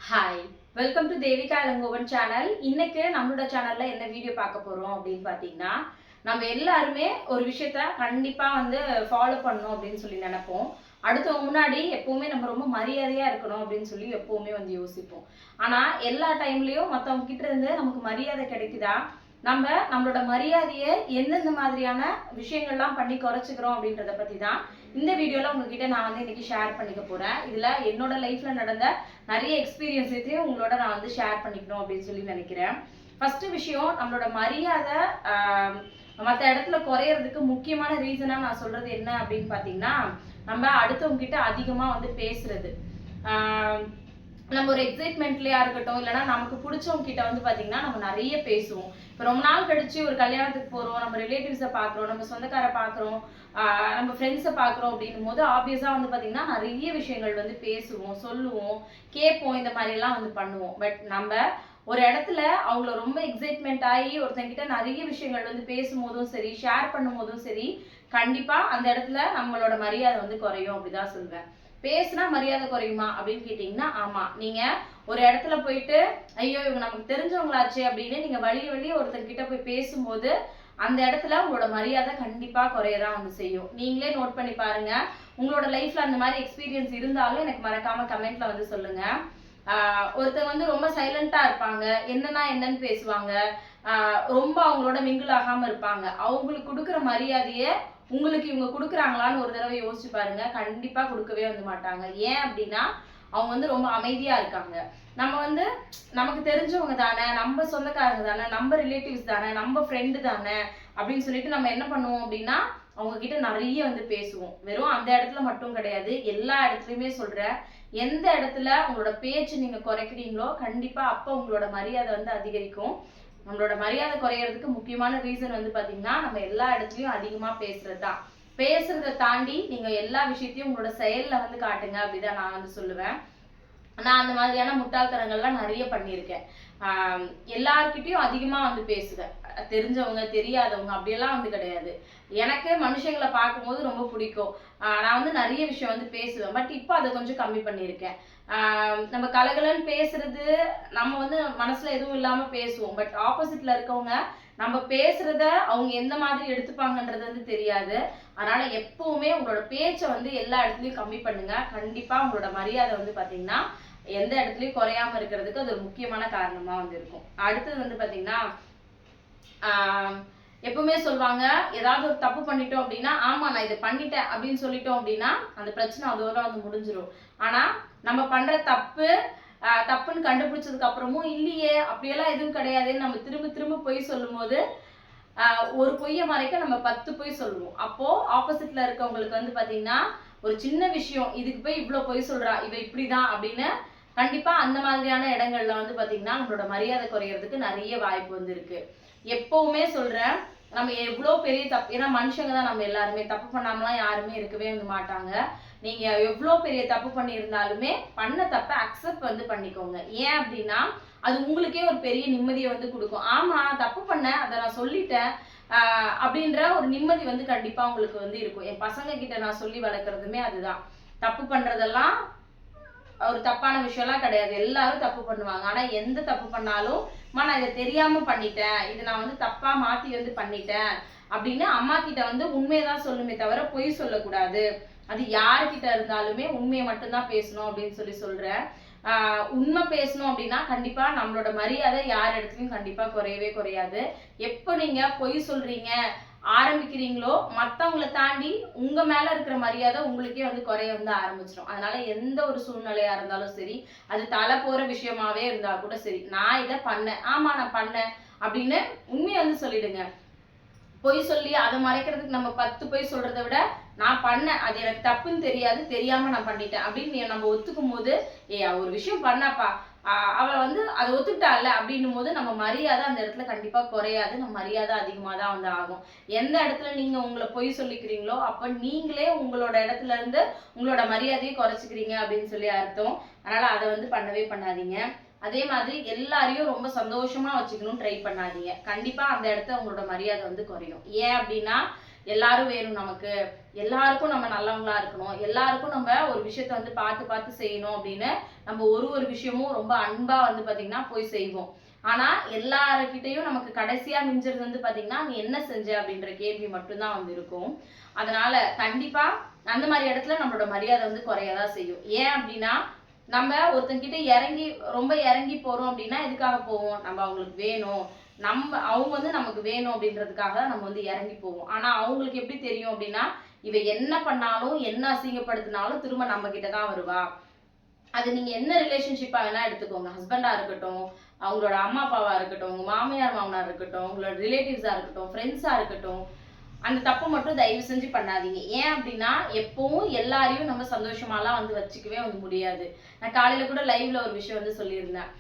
Hi, welcome to Devika Ilangovan channel. இன்னைக்கு நம்மளோட சேனல்ல என்ன வீடியோ பார்க்க போறோம் அப்படின்னு பார்த்தீங்கன்னா, நம்ம எல்லாருமே ஒரு விஷயத்த கண்டிப்பா ஃபாலோ பண்ணணும் அப்படின்னு சொல்லி நினைப்போம். அடுத்தவங்க முன்னாடி எப்பவுமே நம்ம ரொம்ப மரியாதையா இருக்கணும் அப்படின்னு சொல்லி எப்பவுமே யோசிப்போம். ஆனா எல்லா டைம்லயும் மத்தவங்க கிட்ட இருந்து நமக்கு மரியாதை கிடைக்குதா? நம்ம நம்மளோட மரியாதையை எந்தெந்த மாதிரியான விஷயங்கள்லாம் பண்ணி குறைச்சிக்கிறோம் அப்படின்றத பத்தி தான் இந்த வீடியோல உங்ககிட்ட நான் இன்னைக்கு ஷேர் பண்ணிக்க போறேன். இதுல என்னோட லைஃப்ல நடந்த நிறைய எக்ஸ்பீரியன்ஸையும் உங்களோட நான் ஷேர் பண்ணிக்கணும் அப்படின்னு சொல்லி நினைக்கிறேன். ஃபர்ஸ்ட் விஷயம், நம்மளோட மரியாதை மற்ற இடத்துல குறையறதுக்கு முக்கியமான ரீசனா நான் சொல்றது என்ன அப்படின்னு பாத்தீங்கன்னா, நம்ம அடுத்தவங்க கிட்ட அதிகமா பேசுறது. நம்ம ஒரு எக்ஸைட்மெண்ட்லயா இருக்கட்டும், இல்லைன்னா நமக்கு பிடிச்சவங்க கிட்ட பாத்தீங்கன்னா நம்ம நிறைய பேசுவோம். இப்போ ரொம்ப நாள் கழிச்சு ஒரு கல்யாணத்துக்கு போறோம், நம்ம ரிலேட்டிவ்ஸை பாக்குறோம், நம்ம சொந்தக்கார பாக்குறோம், நம்ம ஃப்ரெண்ட்ஸை பாக்குறோம் அப்படின்னும் போது ஆப்வியஸா பாத்தீங்கன்னா நிறைய விஷயங்கள் பேசுவோம், சொல்லுவோம், கேட்போம், இந்த மாதிரி எல்லாம் பண்ணுவோம். பட் நம்ம ஒரு இடத்துல அவங்கள ரொம்ப எக்ஸைட்மெண்ட் ஆகி ஒருத்தங்கிட்ட நிறைய விஷயங்கள் பேசும்போதும் சரி, ஷேர் பண்ணும் போதும் சரி, கண்டிப்பா அந்த இடத்துல நம்மளோட மரியாதை குறையும் அப்படிதான் சொல்வேன். பேசினா மரியாதை குறையுமா அப்படின்னு கேட்டீங்கன்னா, ஆமா. நீங்க ஒரு இடத்துல போயிட்டு ஐயோ இவங்க நமக்கு தெரிஞ்சவங்களாச்சே அப்படின்னு நீங்க வழிய ஒருத்தர்கிட்ட போய் பேசும்போது அந்த இடத்துல உங்களோட மரியாதை கண்டிப்பா குறையதான் செய்யும். நீங்களே நோட் பண்ணி பாருங்க. உங்களோட லைஃப்ல அந்த மாதிரி எக்ஸ்பீரியன்ஸ் இருந்தாலும் எனக்கு மறக்காம கமெண்ட்ல சொல்லுங்க. ஒருத்தர் ரொம்ப சைலண்டா இருப்பாங்க, என்னன்னா என்னன்னு பேசுவாங்க, ரொம்ப அவங்களோட மிங்கிள் ஆகாம இருப்பாங்க. அவங்களுக்கு கொடுக்குற மரியாதையை உங்களுக்கு இவங்க கொடுக்குறாங்களான்னு ஒரு தடவை யோசிச்சு பாருங்க. கண்டிப்பா கொடுக்கவே மாட்டாங்க. ஏன் அப்படின்னா அவங்க ரொம்ப அமைதியா இருக்காங்க. நம்ம நமக்கு தெரிஞ்சவங்க தானே, நம்ம சொந்தக்காரங்க தானே, நம்ம ரிலேட்டிவ்ஸ் தானே, நம்ம ஃப்ரெண்டு தானே அப்படின்னு சொல்லிட்டு நம்ம என்ன பண்ணுவோம் அப்படின்னா அவங்க கிட்ட நிறைய பேசுவோம். வெறும் அந்த இடத்துல மட்டும் கிடையாது, எல்லா இடத்துலயுமே சொல்றேன். எந்த இடத்துல உங்களோட பேச்சு நீங்க குறைக்கிறீங்களோ கண்டிப்பா அப்ப உங்களோட மரியாதை அதிகரிக்கும். நம்மளோட மரியாதை குறையறதுக்கு முக்கியமான ரீசன் பாத்தீங்கன்னா நம்ம எல்லா இடத்துலயும் அதிகமா பேசுறதுதான். பேசுறதை தாண்டி நீங்க எல்லா விஷயத்தையும் உங்களோட செயல்ல காட்டுங்க அப்படிதான் நான் சொல்லுவேன். நான் அந்த மாதிரியான முட்டாள்தனங்கள்லாம் நிறைய பண்ணியிருக்கேன். எல்லார்கிட்டயும் அதிகமா பேசுவேன். தெரிஞ்சவங்க தெரியாதவங்க அப்படியெல்லாம் கிடையாது. எனக்கு மனுஷங்களை பார்க்கும்போது ரொம்ப பிடிக்கும். நான் நிறைய விஷயம் பேசுவேன். பட் இப்போ அதை கொஞ்சம் கம்மி பண்ணியிருக்கேன். நம்ம கலகலன்னு பேசுறது, நம்ம மனசுல எதுவும் இல்லாம பேசுவோம். பட் ஆப்போசிட்ல இருக்கவங்க நம்ம பேசுறத அவங்க எந்த மாதிரி எடுத்துப்பாங்கன்றது தெரியாது. அதனால எப்பவுமே உங்களோட பேச்சை எல்லா இடத்துலயும் கம்மி பண்ணுங்க. கண்டிப்பா உங்களோட மரியாதை பாத்தீங்கன்னா எந்த இடத்துலயும் குறையாம இருக்கிறதுக்கு அது ஒரு முக்கியமான காரணமா இருக்கும். அடுத்தது பாத்தீங்கன்னா எப்பவுமே சொல்லுவாங்க, ஏதாவது ஒரு தப்பு பண்ணிட்டோம் அப்படின்னா, ஆமா நான் இதை பண்ணிட்டேன் அப்படின்னு சொல்லிட்டோம் அப்படின்னா அந்த பிரச்சனை அதோட முடிஞ்சிடும். ஆனா நம்ம பண்ற தப்புன்னு கண்டுபிடிச்சதுக்கு அப்புறமும் இல்லையே அப்படியெல்லாம் எதுவும் கிடையாதுன்னு நம்ம திரும்ப திரும்ப பொய் சொல்லும் போது ஒரு பொய்யை மறைக்க நம்ம 10 பொய் சொல்லுவோம். அப்போ ஆப்போசிட்ல இருக்கவங்களுக்கு பாத்தீங்கன்னா ஒரு சின்ன விஷயம், இதுக்கு போய் இவ்வளவு பொய் சொல்றா, இவ இப்படிதான் அப்படின்னு கண்டிப்பா அந்த மாதிரியான இடங்கள்ல பாத்தீங்கன்னா நம்மளோட மரியாதை குறையறதுக்கு நிறைய வாய்ப்பு இருக்கு. எப்பவுமே சொல்றேன், நம்ம எவ்வளவு பெரிய தப்பு, ஏன்னா மனுஷங்க தான் நம்ம எல்லாருமே, தப்பு பண்ணாமலாம் யாருமே இருக்கவே மாட்டாங்க. நீங்க எவ்வளவு பெரிய தப்பு பண்ணியிருந்தாலுமே பண்ண தப்ப அக்செப்ட் பண்ணிக்கோங்க. ஏன் அப்படின்னா அது உங்களுக்கே ஒரு பெரிய நிம்மதியை கொடுக்கும். ஆமா தப்பு பண்ண, அதை நான் சொல்லிட்டேன் அப்படின்ற ஒரு நிம்மதி கண்டிப்பா உங்களுக்கு இருக்கும். என் பசங்க கிட்ட நான் சொல்லி வளர்க்கறதுமே அதுதான். தப்பு பண்றதெல்லாம் ஒரு தப்பான விஷயம்லாம் கிடையாது. எல்லாரும் தப்பு பண்ணுவாங்க. ஆனா எந்த தப்பு பண்ணாலும் நான் இதை தெரியாம பண்ணிட்டேன், இது நான் தப்பா மாத்தி பண்ணிட்டேன் அப்படின்னு அம்மா கிட்ட உண்மையதான் சொல்லணுமே தவிர பொய் சொல்லக்கூடாது. அது யாருக்கிட்ட இருந்தாலுமே உண்மையை மட்டும்தான் பேசணும் அப்படின்னு சொல்றேன். உண்மை பேசணும் அப்படின்னா கண்டிப்பா நம்மளோட மரியாதை யார் இடத்துலயும் கண்டிப்பா குறையவே குறையாது. எப்போ நீங்க பொய் சொல்றீங்க ஆரம்பிக்கிறீங்களோ மத்தவங்களை தாண்டி உங்க மேல இருக்கிற மரியாதை உங்களுக்கே குறைய ஆரம்பிச்சிடும். அதனால எந்த ஒரு சூழ்நிலையா இருந்தாலும் சரி, அது தலை போற விஷயமாவே இருந்தா கூட சரி, நான் இதை பண்ணேன், ஆமா நான் பண்ணேன் அப்படின்னு உண்மையை சொல்லிடுங்க. பொய் சொல்லி அதை மறைக்கிறதுக்கு நம்ம 10 பொய் சொல்றதை விட நான் பண்ணேன், அது எனக்கு தப்புன்னு தெரியாது, தெரியாம நான் பண்ணிட்டேன் அப்படின்னு நம்ம ஒத்துக்கும் போது, ஒரு விஷயம் பண்ணப்பா அவளை அதை ஒத்துக்கிட்டால அப்படின்னும் போது நம்ம மரியாதை அந்த இடத்துல கண்டிப்பா குறையாது. நம்ம மரியாதை அதிகமா தான் ஆகும். எந்த இடத்துல நீங்க உங்களை பொய் சொல்லிக்கிறீங்களோ அப்ப நீங்களே உங்களோட இடத்துல இருந்து உங்களோட மரியாதையை குறைச்சிக்கிறீங்க அப்படின்னு சொல்லி அர்த்தம். அதனால அதை பண்ணவே பண்ணாதீங்க. அதே மாதிரி எல்லாரையும் ரொம்ப சந்தோஷமா வச்சுக்கணும் ட்ரை பண்ணாதீங்க. கண்டிப்பா அந்த இடத்துல உங்களோட மரியாதை குறையும். ஏன் அப்படின்னா எல்லாரும் வேணும் நமக்கு, எல்லாருக்கும் நம்ம நல்லவங்களா இருக்கணும், எல்லாருக்கும் நம்ம ஒரு விஷயத்த வந்து பார்த்து பார்த்து செய்யணும் அப்படின்னு நம்ம ஒரு விஷயமும் ரொம்ப அன்பா வந்து பாத்தீங்கன்னா போய் செய்வோம். ஆனா எல்லார்கிட்டையும் நமக்கு கடைசியா மிஞ்சறது வந்து பாத்தீங்கன்னா நீ என்ன செஞ்ச அப்படின்ற கேள்வி மட்டும்தான் வந்து இருக்கும். அதனால கண்டிப்பா அந்த மாதிரி இடத்துல நம்மளோட மரியாதை வந்து குறையதான் செய்யும். ஏன் அப்படின்னா நம்ம ஒருத்தங்கிட்ட ரொம்ப இறங்கி போறோம் அப்படின்னா எதுக்காக போவோம்? நம்ம அவங்களுக்கு வேணும், அவங்க வந்து நமக்கு வேணும் அப்படின்றதுக்காக தான் நம்ம வந்து இறங்கி போவோம். ஆனா அவங்களுக்கு எப்படி தெரியும் அப்படின்னா இவ என்ன பண்ணாலும் என்ன அசிங்கப்படுத்தினாலும் திரும்ப நம்ம கிட்ட தான் வருவா. அது நீங்க என்ன ரிலேஷன்ஷிப்பா வேணா எடுத்துக்கோங்க. ஹஸ்பண்டா இருக்கட்டும், அவங்களோட அம்மா அப்பாவா இருக்கட்டும், உங்க மாமியார் மாமனார் இருக்கட்டும், உங்களோட ரிலேட்டிவ்ஸா இருக்கட்டும், ஃப்ரெண்ட்ஸா இருக்கட்டும், அந்த தப்பு மட்டும் தயவு செஞ்சு பண்ணாதீங்க. ஏன் அப்படின்னா எப்பவும் எல்லாரையும் நம்ம சந்தோஷமாலாம் வந்து வச்சுக்கவே வந்து முடியாது. நான் காலையில கூட லைவ்ல ஒரு விஷயம் வந்து சொல்லியிருந்தேன்.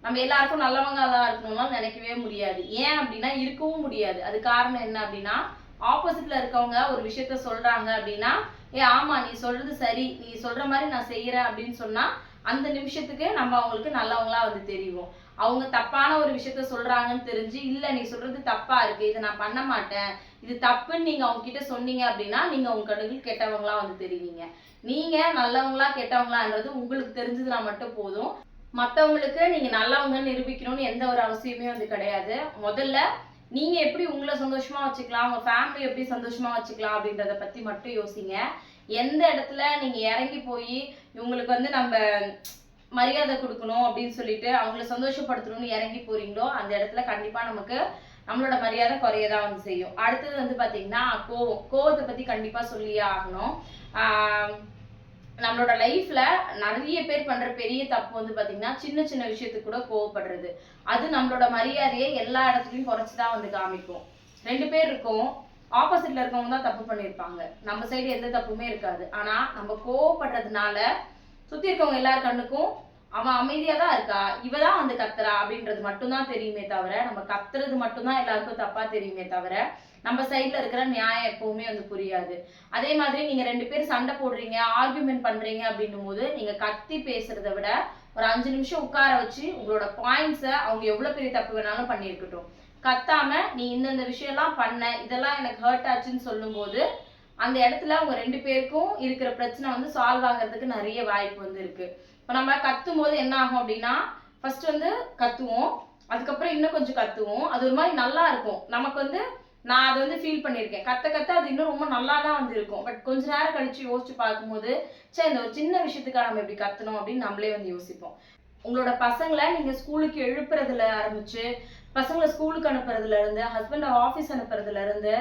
நம்ம எல்லாருக்கும் நல்லவங்க தான் இருக்கணும்லாம் நினைக்கவே முடியாது. ஏன் அப்படின்னா இருக்கவும் முடியாது. அது காரணம் என்ன அப்படின்னா ஆப்போசிட்ல இருக்கவங்க ஒரு விஷயத்த சொல்றாங்க அப்படின்னா ஆமா நீ சொல்றது சரி, நீ சொல்ற மாதிரி நான் செய்யறேன் அப்படின்னு சொன்னா அந்த நிமிஷத்துக்கு நம்ம அவங்களுக்கு நல்லவங்களா வந்து தெரியும். அவங்க தப்பான ஒரு விஷயத்த சொல்றாங்கன்னு தெரிஞ்சு இல்ல நீ சொல்றது தப்பா இருக்கு, இதை நான் பண்ண மாட்டேன், இது தப்புன்னு நீங்க அவங்க கிட்ட சொன்னீங்க அப்படின்னா நீங்க உங்க கண்ணுக்கு கெட்டவங்களா வந்து தெரிவிங்க. நீங்க நல்லவங்களா கெட்டவங்களான்றது உங்களுக்கு தெரிஞ்சதுனா மட்டும் போதும். மத்தவங்களுக்கு நீங்க நல்லவங்கன்னு நிரூபிக்கணும்னு எந்த ஒரு அவசியமே வந்து கிடையாது. முதல்ல நீங்க எப்படி உங்களை சந்தோஷமா வச்சுக்கலாம், உங்க ஃபேமிலி எப்படி சந்தோஷமா வச்சுக்கலாம் அப்படின்றத பத்தி மட்டும் யோசிங்க. எந்த இடத்துல நீங்க இறங்கி போய் இவங்களுக்கு வந்து நம்ம மரியாதை கொடுக்கணும் அப்படின்னு சொல்லிட்டு அவங்கள சந்தோஷப்படுத்தணும்னு இறங்கி போறீங்களோ அந்த இடத்துல கண்டிப்பா நமக்கு நம்மளோட மரியாதை குறையதான் வந்து செய்யும். அடுத்தது வந்து பாத்தீங்கன்னா கோவத்தை பத்தி கண்டிப்பா சொல்லியே ஆகணும். நம்மளோட லைஃப்ல நிறைய பேர் பண்ற பெரிய தப்பு வந்து பாத்தீங்கன்னா சின்ன சின்ன விஷயத்துக்கு கூட கோவப்படுறது. அது நம்மளோட மரியாதையை எல்லா இடத்துலயும் குறைச்சுதான் வந்து காமிக்கும். 2 பேர் இருக்கும், ஆப்போசிட்ல இருக்கவங்க தான் தப்பு பண்ணிருப்பாங்க, நம்ம சைடு எந்த தப்புமே இருக்காது. ஆனா நம்ம கோவப்படுறதுனால சுத்தி இருக்கவங்க எல்லார் கண்ணுக்கும் அவன் அமைதியா தான் இருக்கா, இவதான் வந்து கத்துறா அப்படின்றது மட்டும்தான் தெரியுமே தவிர நம்ம கத்துறது மட்டும்தான் எல்லாருக்கும் தப்பா தெரியுமே தவிர நம்ம சைட்ல இருக்கிற நியாயம் எப்பவுமே வந்து புரியாது. அதே மாதிரி நீங்க 2 பேர் சண்டை போடுறீங்க, ஆர்குமெண்ட் பண்றீங்க அப்படின்னும் போது நீங்க கத்தி பேசுறதை விட ஒரு 5 நிமிஷம் உட்கார வச்சு உங்களோட பாயிண்ட்ஸை அவங்க எவ்வளவு பெரிய தப்பு வேணாலும் பண்ணியிருக்கட்டும் கத்தாம நீ இந்த விஷயம் எல்லாம் பண்ண, இதெல்லாம் எனக்கு ஹர்ட் ஆச்சுன்னு சொல்லும் போது அந்த இடத்துல உங்க 2 பேருக்கும் இருக்கிற பிரச்சனை வந்து சால்வ் ஆகிறதுக்கு நிறைய வாய்ப்பு வந்து இருக்கு. இப்போ நம்ம கத்தும் போது என்ன ஆகும் அப்படின்னா ஃபர்ஸ்ட் வந்து கத்துவோம், அதுக்கப்புறம் இன்னும் கொஞ்சம் கத்துவோம், அது ஒரு மாதிரி நல்லா இருக்கும் நமக்கு வந்து. நான் அதை வந்து ஃபீல் பண்ணியிருக்கேன், கத்த அது இன்னும் ரொம்ப நல்லா தான் வந்து இருக்கும். பட் கொஞ்ச நேரம் கழிச்சு யோசிச்சு பார்க்கும்போது சரி இந்த ஒரு சின்ன விஷயத்துக்காக நம்ம இப்படி கத்தணும் அப்படின்னு நம்மளே வந்து யோசிப்போம். உங்களோட பசங்களை நீங்க ஸ்கூலுக்கு எழுப்புறதுல ஆரம்பிச்சு பசங்களை ஸ்கூலுக்கு அனுப்புறதுல இருந்து ஹஸ்பண்ட் ஆஃபீஸ் அனுப்புறதுல இருந்து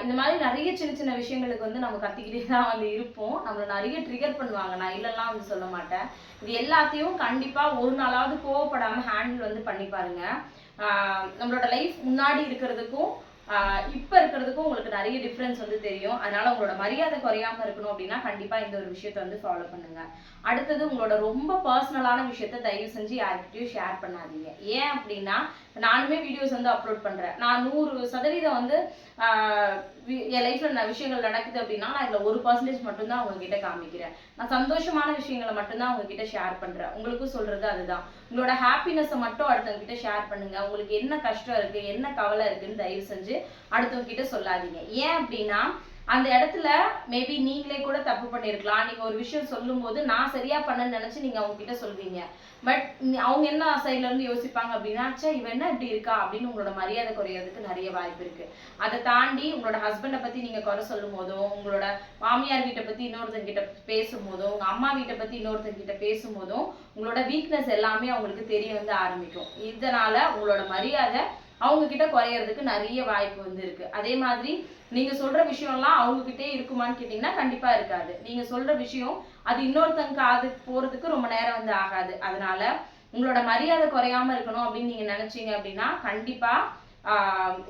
இந்த மாதிரி நிறைய சின்ன சின்ன விஷயங்களுக்கு வந்து நம்ம கத்திக்கிட்டே தான் வந்து இருப்போம். நம்மளை நிறைய ட்ரிகர் பண்ணுவாங்க, நான் இல்லைலாம் வந்து சொல்ல மாட்டேன். இது எல்லாத்தையும் கண்டிப்பா ஒரு நாளாவது கோவப்படாம ஹேண்டில் வந்து பண்ணி பாருங்க. நம்மளோட லைஃப் முன்னாடி இருக்கிறதுக்கும் இப்ப இருக்கிறதுக்கும் உங்களுக்கு நிறைய டிஃபரன்ஸ் வந்து தெரியும். அதனால உங்களோட மரியாதை குறையாம இருக்கணும் அப்படின்னா கண்டிப்பா இந்த ஒரு விஷயத்த வந்து ஃபாலோ பண்ணுங்க. அடுத்தது உங்களோட ரொம்ப பர்சனலான விஷயத்த தயவு செஞ்சு யார்கிட்டயும் ஷேர் பண்ணாதீங்க. ஏன் அப்படின்னா நானுமே வீடியோஸ் வந்து அப்லோட் பண்றேன். நான் 100% வந்து என் லைஃப்ல விஷயங்கள் நடக்குது அப்படின்னா நான் இதுல 1% மட்டும்தான் உங்ககிட்ட காமிக்கிறேன். நான் சந்தோஷமான விஷயங்களை மட்டும்தான் உங்ககிட்ட ஷேர் பண்றேன். உங்களுக்கும் சொல்றது அதுதான். உங்களோட ஹாப்பினஸை மட்டும் அடுத்தவங்க கிட்ட ஷேர் பண்ணுங்க. உங்களுக்கு என்ன கஷ்டம் இருக்கு, என்ன கவலை இருக்குன்னு தயவு செஞ்சு அடுத்தவங்க கிட்ட சொல்லாதீங்க. ஏன் அப்படின்னா அந்த இடத்துல மேபி நீங்களே கூட தப்பு பண்ணிருக்கலாம். நீங்க ஒரு விஷயம் சொல்லும் போது நான் சரியா பண்ணேன்னு நினைச்சு நீங்க அவங்க கிட்ட சொல்வீங்க. பட் அவங்க என்ன சைட்ல இருந்து யோசிப்பாங்க அப்படின்னா இவ என்ன இப்படி இருக்கா அப்படின்னு உங்களோட மரியாதை குறையறதுக்கு நிறைய வாய்ப்பு இருக்கு. அதை தாண்டி உங்களோட ஹஸ்பண்டை பத்தி நீங்க குறை சொல்லும் போதோ, உங்களோட மாமியார் வீட்டை பத்தி இன்னொருத்தங்க கிட்ட பேசும்போதோ, உங்க அம்மா வீட்டை பத்தி இன்னொருத்தங்க கிட்ட பேசும்போதும் உங்களோட வீக்னஸ் எல்லாமே அவங்களுக்கு தெரிய வந்து ஆரம்பிக்கும். இதனால உங்களோட மரியாதை அவங்க கிட்ட குறையறதுக்கு நிறைய வாய்ப்பு வந்து இருக்கு. அதே மாதிரி நீங்க சொல்ற விஷயம்லாம் அவங்க கிட்டே இருக்குமான்னு கேட்டீங்கன்னா கண்டிப்பா இருக்காது. நீங்க சொல்ற விஷயம் அது இன்னொருத்தங்க காது போறதுக்கு ரொம்ப நேரம் வந்து ஆகாது. அதனால உங்களோட மரியாதை குறையாம இருக்கணும் அப்படின்னு நீங்க நினைச்சீங்க அப்படின்னா கண்டிப்பா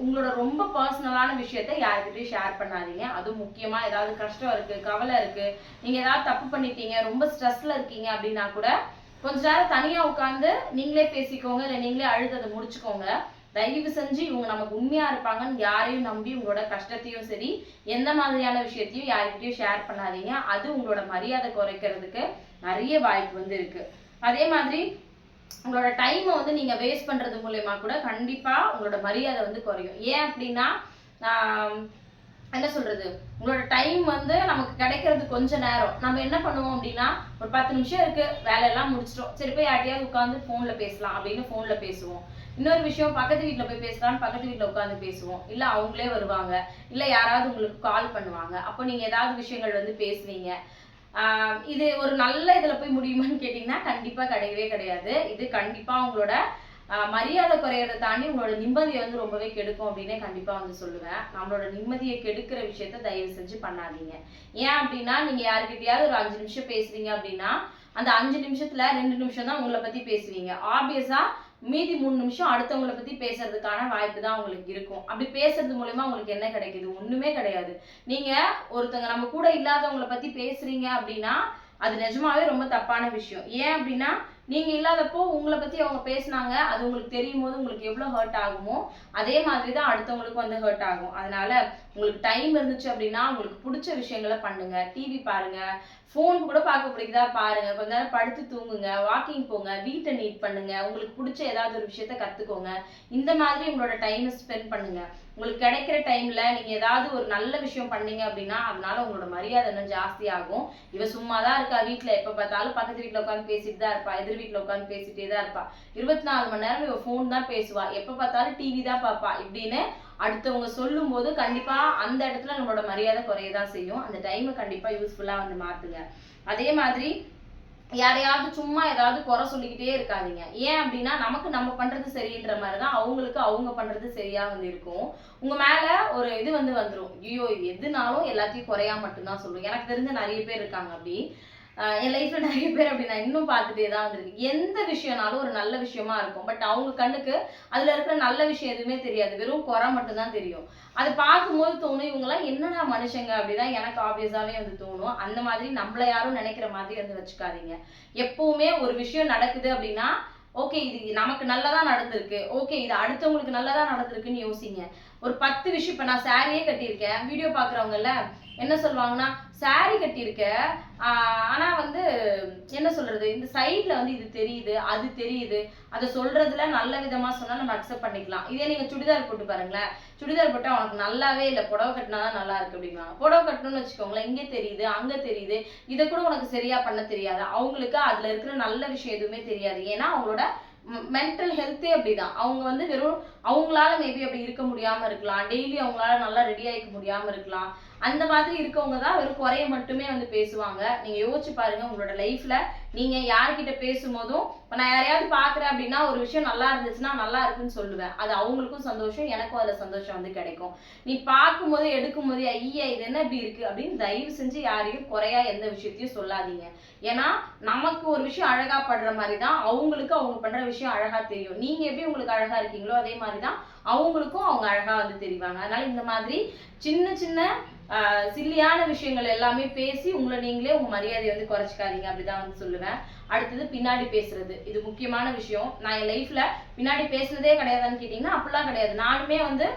உங்களோட ரொம்ப பர்சனலான விஷயத்த யாருக்கிட்டையும் ஷேர் பண்ணாதீங்க. அதுவும் முக்கியமா ஏதாவது கஷ்டம் இருக்கு, கவலை இருக்கு, நீங்க ஏதாவது தப்பு பண்ணிட்டீங்க, ரொம்ப ஸ்ட்ரெஸ்ல இருக்கீங்க அப்படின்னா கூட கொஞ்ச நேரம் தனியா உட்காந்து நீங்களே பேசிக்கோங்க, இல்லை நீங்களே அழுததை முடிச்சுக்கோங்க. தயவு செஞ்சு இவங்க நமக்கு உண்மையா இருப்பாங்கன்னு யாரையும் நம்பி உங்களோட கஷ்டத்தையும் சரி எந்த மாதிரியான விஷயத்தையும் யாருக்கிட்டையும் ஷேர் பண்ணாதீங்க. அது உங்களோட மரியாதை குறைக்கிறதுக்கு நிறைய வாய்ப்பு வந்து இருக்கு. அதே மாதிரி உங்களோட டைமை வந்து நீங்க வேஸ்ட் பண்றது மூலயமா கூட கண்டிப்பா உங்களோட மரியாதை வந்து குறையும். ஏன் அப்படின்னா என்ன சொல்றது, உங்களோட டைம் வந்து நமக்கு கிடைக்கிறது கொஞ்ச நேரம். நம்ம என்ன பண்ணுவோம் அப்படின்னா, ஒரு 10 நிமிஷம் இருக்கு, வேலையெல்லாம் முடிச்சிட்டோம், சரி போய் யார்ட்டையாவது உட்காந்து ஃபோன்ல பேசலாம் அப்படின்னு ஃபோன்ல பேசுவோம். இன்னொரு விஷயம், பக்கத்து வீட்டில் போய் பேசலாம்னு பக்கத்து வீட்டில் உட்காந்து பேசுவோம். இல்லை அவங்களே வருவாங்க, இல்லை யாராவது உங்களுக்கு கால் பண்ணுவாங்க, அப்போ நீங்கள் ஏதாவது விஷயங்கள் வந்து பேசுவீங்க. இது ஒரு நல்ல இதில் போய் முடியுமான்னு கேட்டிங்கன்னா கண்டிப்பாக கிடையவே கிடையாது. இது கண்டிப்பாக உங்களோட மரியாதை குறையறதை தாண்டி உங்களோட நிம்மதியை வந்து ரொம்பவே கெடுக்கும் அப்படின்னே கண்டிப்பாக வந்து சொல்லுவேன். நம்மளோட நிம்மதியை கெடுக்கிற விஷயத்த தயவு செஞ்சு பண்ணாதீங்க. ஏன் அப்படின்னா, நீங்கள் யாருக்கிட்டையாவது ஒரு 5 நிமிஷம் பேசுறீங்க அப்படின்னா, அந்த 5 நிமிஷத்துல 2 நிமிஷம் தான் உங்களை பற்றி பேசுவீங்க. ஆப்வியஸா மீதி 3 நிமிஷம் அடுத்தவங்களை பத்தி பேசுறதுக்கான வாய்ப்பு தான் உங்களுக்கு இருக்கும். அப்படி பேசுறது மூலமா உங்களுக்கு என்ன கிடைக்குது? ஒண்ணுமே கிடையாது. நீங்க ஒருத்தங்க நம்ம கூட இல்லாதவங்களை பத்தி பேசுறீங்க அப்படின்னா அது நிஜமாவே ரொம்ப தப்பான விஷயம். ஏன் அப்படின்னா, நீங்க இல்லாதப்போ உங்களை பத்தி அவங்க பேசினாங்க, அது உங்களுக்கு தெரியும் போது உங்களுக்கு எவ்வளவு ஹர்ட் ஆகுமோ அதே மாதிரி தான் அடுத்தவங்களுக்கும் வந்து ஹர்ட் ஆகும். அதனால உங்களுக்கு டைம் இருந்துச்சு அப்படின்னா உங்களுக்கு பிடிச்ச விஷயங்களை பண்ணுங்க. டிவி பாருங்க, ஃபோன் கூட பார்க்க பிடிக்குதா பாருங்க, கொஞ்ச நேரம் படுத்து தூங்குங்க, வாக்கிங் போங்க, வீட்டை நீட் பண்ணுங்க, உங்களுக்கு பிடிச்ச ஏதாவது ஒரு விஷயத்த கத்துக்கோங்க. இந்த மாதிரி உங்களோட டைமை ஸ்பெண்ட் பண்ணுங்க. உங்களுக்கு கிடைக்கிற டைம்ல நீங்க ஏதாவது ஒரு நல்ல விஷயம் பண்ணீங்க அப்படின்னா அதனால உங்களோட மரியாதை இன்னும் ஜாஸ்தி ஆகும். இவ சும்மாதான் இருக்கா வீட்டுல, எப்ப பார்த்தாலும் பக்கத்து வீட்டுல உட்காந்து பேசிட்டு தான் இருப்பா, எதிர் வீட்டுல உட்காந்து பேசிட்டே தான் இருப்பா, 24 மணி நேரம் இவ ஃபோன் தான் பேசுவா, எப்ப பார்த்தாலும் டிவி தான் பார்ப்பா இப்படின்னு அடுத்தவங்க சொல்லும் போது கண்டிப்பா அந்த இடத்துல நம்மளோட மரியாதை குறையதான் செய்யும். அந்த டைமை கண்டிப்பா யூஸ்ஃபுல்லா வந்து மாத்துங்க. அதே மாதிரி யாரையாவது சும்மா ஏதாவது குறை சொல்லிக்கிட்டே இருக்காதீங்க. ஏன் அப்படின்னா, நமக்கு நம்ம பண்றது சரின்ற மாதிரிதான் அவங்களுக்கு அவங்க பண்றது சரியா வந்து இருக்கும். உங்க மேல ஒரு இது வந்து வந்துரும், ஐயோ எதுனாலும் எல்லாத்தையும் குறையா மட்டும்தான் சொல்லுவோம். எனக்கு தெரிஞ்ச நிறைய பேர் இருக்காங்க அப்படி. என் லைஃப்ல நிறைய பேர் அப்படி நான் இன்னும் பார்த்துட்டே தான் வந்திருக்கு. எந்த விஷயம்னாலும் ஒரு நல்ல விஷயமா இருக்கும், பட் அவங்க கண்ணுக்கு அதுல இருக்கிற நல்ல விஷயம் எதுவுமே தெரியாது, வெறும் குறை மட்டும்தான் தெரியும். அது பார்க்கும்போது தோணும், இவங்கெல்லாம் என்னடா மனுஷங்க அப்படிதான் எனக்கு ஆப்வியஸாவே வந்து தோணும். அந்த மாதிரி நம்மள யாரும் நினைக்கிற மாதிரி வந்து வச்சுக்காதீங்க. எப்பவுமே ஒரு விஷயம் நடக்குது அப்படின்னா, ஓகே இது நமக்கு நல்லதா நடந்திருக்கு, ஓகே இது அடுத்தவங்களுக்கு நல்லதா நடந்திருக்குன்னு யோசிங்க. ஒரு 10 விஷயம், இப்ப நான் சாரியே கட்டியிருக்கேன், வீடியோ பாக்குறவங்கல்ல என்ன சொல்லுவாங்கன்னா, சாரி கட்டியிருக்க ஆனா வந்து என்ன சொல்றது, இந்த சைட்ல வந்து இது தெரியுது அது தெரியுது, அதை சொல்றதுல நல்ல விதமா சொன்னா நம்ம அக்செப்ட் பண்ணிக்கலாம். இதே நீங்க சுடிதார் போட்டு பாருங்களேன், சுடிதார் போட்டா உனக்கு நல்லாவே இல்லை, புடவை கட்டினாதான் நல்லா இருக்கு அப்படின்னா, புடவை கட்டணும்னு வச்சுக்கோங்களேன், இங்க தெரியுது அங்க தெரியுது, இதை கூட உனக்கு சரியா பண்ண தெரியாது. அவங்களுக்கு அதுல இருக்கிற நல்ல விஷயம் எதுவுமே தெரியாது. ஏன்னா அவங்களோட மென்டல் ஹெல்த்தே அப்படிதான். அவங்க வந்து வெறும் அவங்களால மேபி அப்படி இருக்க முடியாம இருக்கலாம், டெய்லி அவங்களால நல்லா ரெடி ஆகிக்க முடியாம இருக்கலாம். அந்த மாதிரி இருக்கவங்க தான் வெறும் குறைய மட்டுமே வந்து பேசுவாங்க. நீங்க யோசிச்சு பாருங்க, உங்களோட லைஃப்ல நீங்க யார்கிட்ட பேசும்போதும், இப்ப நான் யாரையாவது பாக்குறேன் அப்படின்னா ஒரு விஷயம் நல்லா இருந்துச்சுன்னா நல்லா இருக்குன்னு சொல்லுவேன். அது அவங்களுக்கும் சந்தோஷம், எனக்கும் அதுல சந்தோஷம் வந்து கிடைக்கும். நீ பார்க்கும் போது எடுக்கும் போதே ஐயா இது என்ன இப்படி இருக்கு அப்படின்னு தயவு செஞ்சு யாரையும் குறையா எந்த விஷயத்தையும் சொல்லாதீங்க. ஏன்னா நமக்கு ஒரு விஷயம் அழகா படுற மாதிரிதான் அவங்களுக்கு அவங்க பண்ற விஷயம் அழகா தெரியும். நீங்க எப்படி உங்களுக்கு அழகா இருக்கீங்களோ அதே மாதிரிதான் அவங்களுக்கும் அவங்க அழகா வந்து தெரிவாங்க. அதனால இந்த மாதிரி சின்ன சின்ன சில்லியான விஷயங்கள் எல்லாமே பேசி உங்களை நீங்களே உங்க மரியாதையை வந்து குறைச்சிக்காதீங்க அப்படிதான் வந்து சொல்லுவேன். அடுத்தது பின்னாடி பேசுறது, இது முக்கியமான விஷயம். நான் என் லைஃப்ல பின்னாடி பேசுனதே கிடையாதுன்னு கேட்டீங்கன்னா அப்படிலாம் கிடையாது. நானுமே வந்து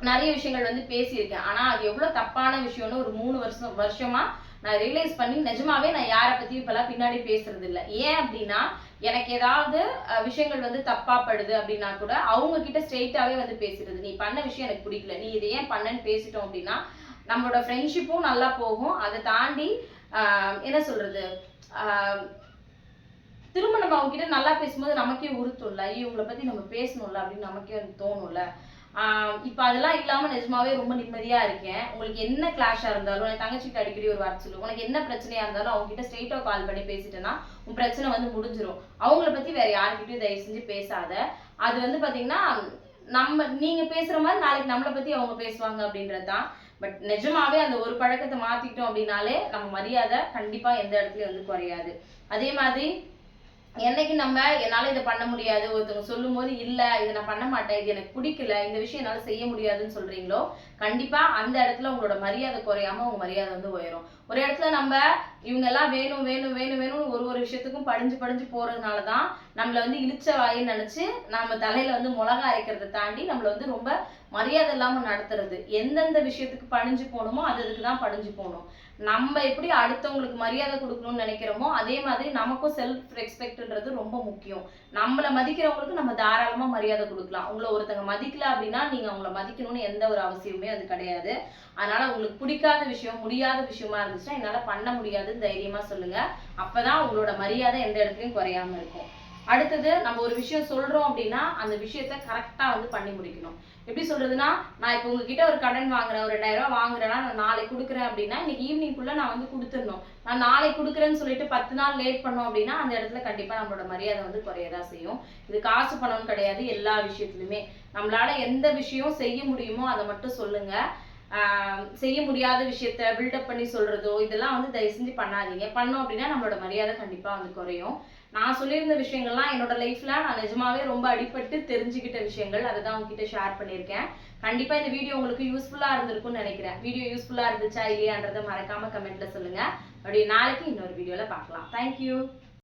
நிறைய விஷயங்கள் வந்து பேசியிருக்கேன். ஆனா அது எவ்வளவு தப்பான விஷயம்னு ஒரு 3 வருஷமா நான் ரியலைஸ் பண்ணி நிஜமாவே நான் யாரை பத்தியும் இப்பெல்லாம் பின்னாடி பேசுறது இல்லை. ஏன் அப்படின்னா, எனக்கு ஏதாவது விஷயங்கள் வந்து தப்பா படுது அப்படின்னா கூட அவங்க கிட்ட ஸ்ட்ரெயிட்டாவே வந்து பேசுறது, நீ பண்ண விஷயம் எனக்கு பிடிக்கல, நீ இதை ஏன் பண்ணன்னு பேசிட்டோம் அப்படின்னா நம்மளோட ஃப்ரெண்ட்ஷிப்பும் நல்லா போகும். அதை தாண்டி என்ன சொல்றது, திரும்ப நம்ம அவங்க கிட்ட நல்லா பேசும்போது நமக்கே உறுத்தும்ல, ஐயோ இவங்களை பத்தி நம்ம பேசணும்ல அப்படின்னு நமக்கே வந்து தோணும்ல. இப்ப அதெல்லாம் இல்லாம நிஜமாவே ரொம்ப நிம்மதியா இருக்கேன். உங்களுக்கு என்ன கிளாஷா இருந்தாலும் என் தங்கச்சிக்கு அடிக்கடி ஒரு வார்த்தை சொல்லுவேன், உனக்கு என்ன பிரச்சனையா இருந்தாலும் அவங்க கிட்ட ஸ்ட்ரெயிட்டா கால் பண்ணி பேசிட்டேன்னா உன் பிரச்சனை வந்து முடிஞ்சிடும். அவங்கள பத்தி வேற யாருக்கிட்டையும் தயவு செஞ்சு பேசாத. அது வந்து பாத்தீங்கன்னா நீங்க பேசுற மாதிரி நாளைக்கு நம்மளை பத்தி அவங்க பேசுவாங்க அப்படின்றதுதான். பட் நிஜமாவே அந்த ஒரு பழக்கத்தை மாத்திட்டோம் அப்படின்னாலே நம்ம மரியாதை கண்டிப்பா எந்த இடத்துலயும் வந்து குறையாது. அதே மாதிரி என்னைக்கு நம்ம என்னால இதை பண்ண முடியாது ஒருத்தவங்க சொல்லும் போது இல்ல இதை நான் பண்ண மாட்டேன், இது எனக்கு பிடிக்கல, இந்த விஷயம் என்னால செய்ய முடியாதுன்னு சொல்றீங்களோ கண்டிப்பா அந்த இடத்துல உங்களோட மரியாதை குறையாம உங்க மரியாதை வந்து உயரும். ஒரு இடத்துல நம்ம இவங்க எல்லாம் வேணும் வேணும் வேணும் வேணும்னு ஒரு விஷயத்துக்கும் படிஞ்சு போறதுனாலதான் நம்மள வந்து இழிச்ச வாயின்னு நினைச்சு நம்ம தலையில வந்து மிளகா அரைக்கிறத தாண்டி நம்மள வந்து ரொம்ப மரியாதை இல்லாம நடத்துறது. எந்தெந்த விஷயத்துக்கு பணிஞ்சு போகணுமோ அதுக்கு தான் பணிஞ்சு போகணும். நம்ம எப்படி அடுத்தவங்களுக்கு மரியாதை கொடுக்கணும்னு நினைக்கிறோமோ அதே மாதிரி நமக்கும் செல்ஃப் ரெஸ்பெக்ட்ன்றது ரொம்ப முக்கியம். நம்மள மதிக்கிறவங்களுக்கு நம்ம தாராளமா மரியாதை கொடுக்கலாம். உங்களை ஒருத்தங்க மதிக்கல அப்படின்னா நீங்க அவங்கள மதிக்கணும்னு எந்த ஒரு அவசியமே அது கிடையாது. அதனால உங்களுக்கு பிடிக்காத விஷயம், முடியாத விஷயமா இருந்துச்சுன்னா என்னால பண்ண முடியாதுன்னு தைரியமா சொல்லுங்க. அப்பதான் உங்களோட மரியாதை எந்த இடத்துலயும் குறையாம இருக்கும். அடுத்தது நம்ம ஒரு விஷயம் சொல்றோம் அப்படின்னா அந்த விஷயத்த கரெக்டா வந்து பண்ணி முடிக்கணும். எப்படி சொல்றதுன்னா, நான் இப்போ உங்ககிட்ட ஒரு கடன் வாங்குறேன், ஒரு 2000 ரூபாய் வாங்குறேன்னா நான் நாளைக்கு கொடுக்குறேன் அப்படின்னா இன்னைக்கு ஈவினிங்குள்ள நான் வந்து கொடுத்துடணும். நான் நாளைக்கு கொடுக்குறேன்னு சொல்லிட்டு 10 நாள் லேட் பண்ணோம் அப்படின்னா அந்த இடத்துல கண்டிப்பா நம்மளோட மரியாதை வந்து குறையதான் செய்யும். இது காசு பணம் கிடையாது, எல்லா விஷயத்துலயுமே நம்மளால எந்த விஷயம் செய்ய முடியுமோ அதை மட்டும் சொல்லுங்க. செய்ய முடியாத விஷயத்த பில்டப் பண்ணி சொல்றதோ இதெல்லாம் வந்து தயவு செஞ்சு பண்ணாதீங்க. பண்ணோம் அப்படின்னா நம்மளோட மரியாதை கண்டிப்பா வந்து குறையும். நான் சொல்லியிருந்த விஷயங்கள்லாம் என்னோட லைஃப்ல நான் நிஜமாவே ரொம்ப அடிபட்டு தெரிஞ்சுக்கிட்ட விஷயங்கள். அதை தான் உங்ககிட்ட ஷேர் பண்ணியிருக்கேன். கண்டிப்பா இந்த வீடியோ உங்களுக்கு யூஸ்ஃபுல்லா இருந்திருக்கும்னு நினைக்கிறேன். வீடியோ யூஸ்ஃபுல்லா இருந்துச்சா இல்லையான்றதை மறக்காம கமெண்ட்ல சொல்லுங்க. அப்படியே நாளைக்கு இன்னொரு வீடியோல பார்க்கலாம். தேங்க்யூ.